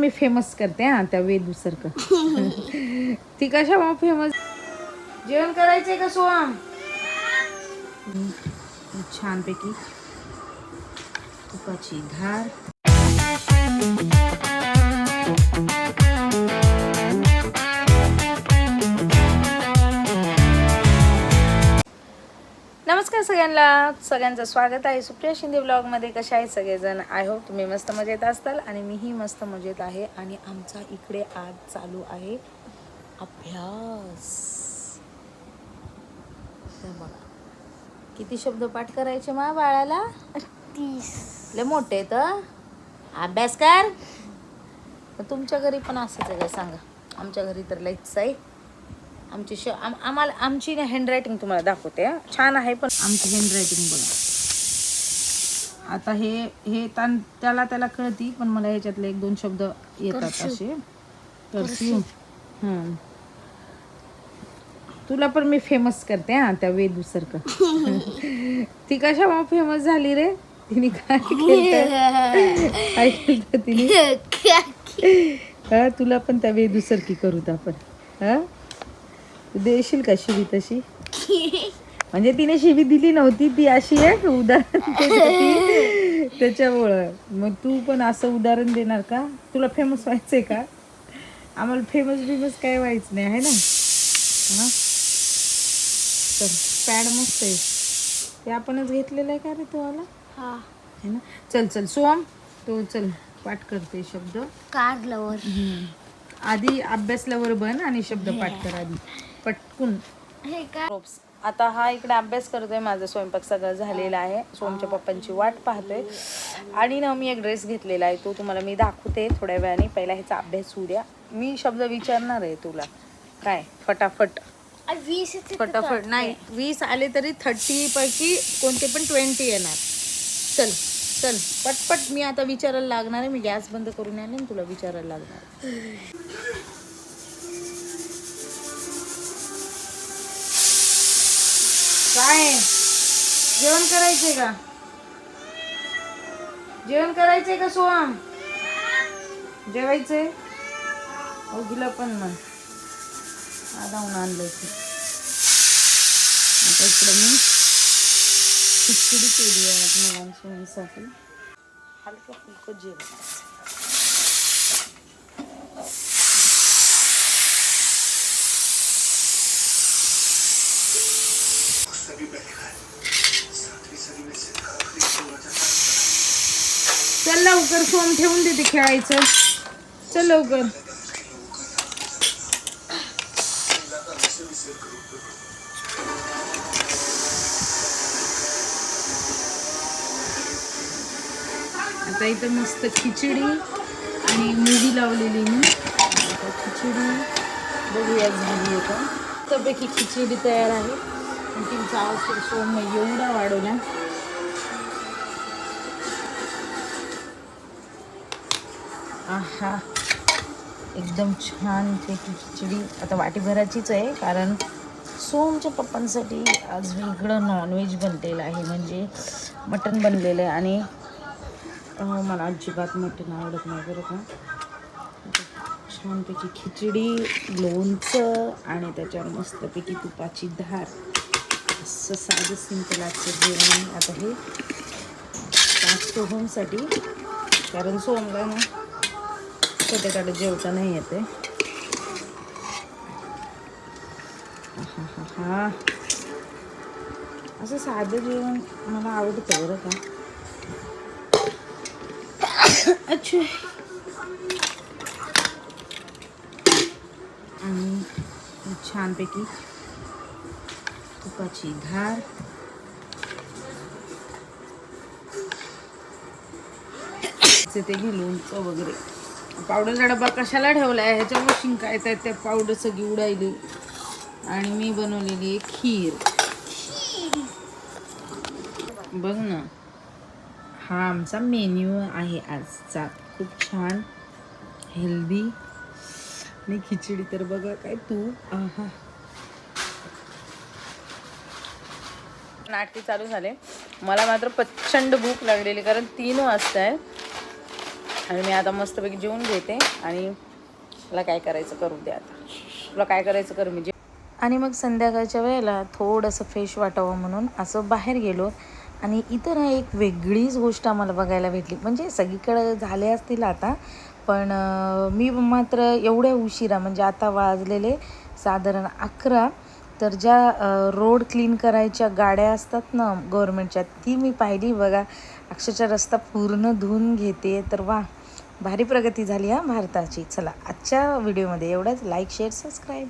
मी famous करते हा त्या वेदू सारखं. ती कशा मग फेमस. जेवण करायचंय का सोहम? छानपैकी तुपाची धार. नमस्कार सगळ्यांचं स्वागत आहे सुप्रिया शिंदे ब्लॉगमध्ये. कशा आहेत सगळेजण? आय होप तुम्ही मस्त मजेत असताल आणि मीही मस्त मजेत आहे. आणि आमचा इकडे आज चालू आहे अभ्यास. बघा किती शब्द पाठ करायचे मा बाळाला? 30. लय मोठे तर अभ्यास कर. तुमच्या घरी पण असंच आहे काय सांगा? आमच्या घरी तर लईच आहे. आमची आम्हाला आमची हँडरायटिंग तुम्हाला दाखवते. छान आहे पण आमची हँडरायटिंग बघा. आता हे त्याला कळती पण मला ह्याच्यातले 1-2 शब्द येतात असे. कर्सिव. तुला पण मी फेमस करते हा त्या वेदू सारखं. ती कशा मग फेमस झाली रे? तिने काय केलं तिने? तुला पण त्या वेदू सारखी करूत आपण. देशील का शिवी तशी? म्हणजे तिने शिवी दिली नव्हती, ती अशी आहे उदाहरण त्याच्यामुळं. मग तू पण असं उदाहरण देणार का? तुला फेमस व्हायचंय का? आम्हाला फेमस काय व्हायचं नाही आहे ना. तर पॅड मस्त आहे ते, आपणच घेतलेलं आहे का रे तुम्हाला? हा है ना. चल सोम तो चल पाठ करते शब्द. कारल्यावर आधी अभ्यासल्यावर बन आणि शब्द पाठ कर आधी पटकून. हे काय? आता हा इकडे अभ्यास करतोय. माझा स्वयंपाक सगळं झालेला आहे. सोमच्या पप्पांची वाट पाहतोय. आणि ना मी एक ड्रेस घेतलेला आहे, तो तुम्हाला मी दाखवते थोड्या वेळाने. पहिला ह्याचा अभ्यास होऊ द्या. मी शब्द विचारणार आहे तुला. काय फटाफट 20 फटाफट नाही, 20 आले तरी 30 पैकी कोणते पण 20 येणार. चल चल पटपट. मी आता विचारायला लागणार आहे. मी गॅस बंद करून आले आणि तुला विचारायला लागणार. काय जेवण करायचंय का? जेवण करायचंय का सोहम? जेवायचंय? ओगीला पण मग आधावून आणलंय की. आता इकडे मी खिचडी केली आहे आज मुलांसाठी. हलकं फुलकं जेवण. चल लवकर, सोम ठेवून देते खेळायचं. चल लवकर. आता इथं मस्त खिचडी आणि मूवी लावलेली मी. आता खिचडी बघूया झाली आहे का. मस्तपैकी खिचडी तयार आहे. आणि तिचा आवाज सोम एवढा वाढवला. आहा एकदम छान पैकी खिचडी. आता वाटीभराचीच आहे कारण सोमच्या पप्पांसाठी आज वेगळं नॉनव्हेज बनलेलं आहे. म्हणजे मटण बनलेलं आहे. आणि मला अजिबात मटण आवडत नाही बरं का. छानपैकी खिचडी, लोणचं आणि त्याच्यावर मस्तपैकी तुपाची धार. असं साधं सिंपल आजचं जेवण. आता हे सोहमसाठी, कारण सोमला ना छोट्याकडे जेवता नाही येते. हा असं साधं जेवण मला आवडतं बरं का. अच्छा. आणि छानपैकी तुपाची धार. ते घे लोणचं वगैरे. पावडरचा डबा कशाला ठेवलाय? ह्याच्यामुळे शिंका येत आहेत. त्या पावडर सगळी उडायली. आणि मी बनवलेली आहे खीर. बघ ना, हा आमचा मेन्यू आहे आजचा. खूप छान हेल्दी. आणि खिचडी तर बघा काय तूप. आहा. नाटकी चालू झाले. मला मात्र प्रचंड भूक लागलेली कारण 3 वाजता आहे. आणि मी आता मस्तपैकी जेवून घेते आणि मला काय करायचं करू दे. आता तुला काय करायचं कर मी आणि मग संध्याकाळच्या वेळेला थोडंसं फ्रेश वाटावं म्हणून असं बाहेर गेलो. आणि इथं ना एक वेगळीच गोष्ट आम्हाला बघायला भेटली. म्हणजे सगळीकडे झाले असतील आता, पण मी मात्र एवढ्या उशिरा म्हणजे आता वाजलेले साधारण 11, तर ज्या रोड क्लीन करायच्या गाड्या असतात ना गव्हर्मेंटच्या, ती मी पाहिली बघा. अक्षरशः रस्ता पूर्ण धुवून घेते. तर वा, भारी प्रगती झाली हा भारताची. चला, आजच्या व्हिडिओमध्ये एवढंच. Like, share, subscribe.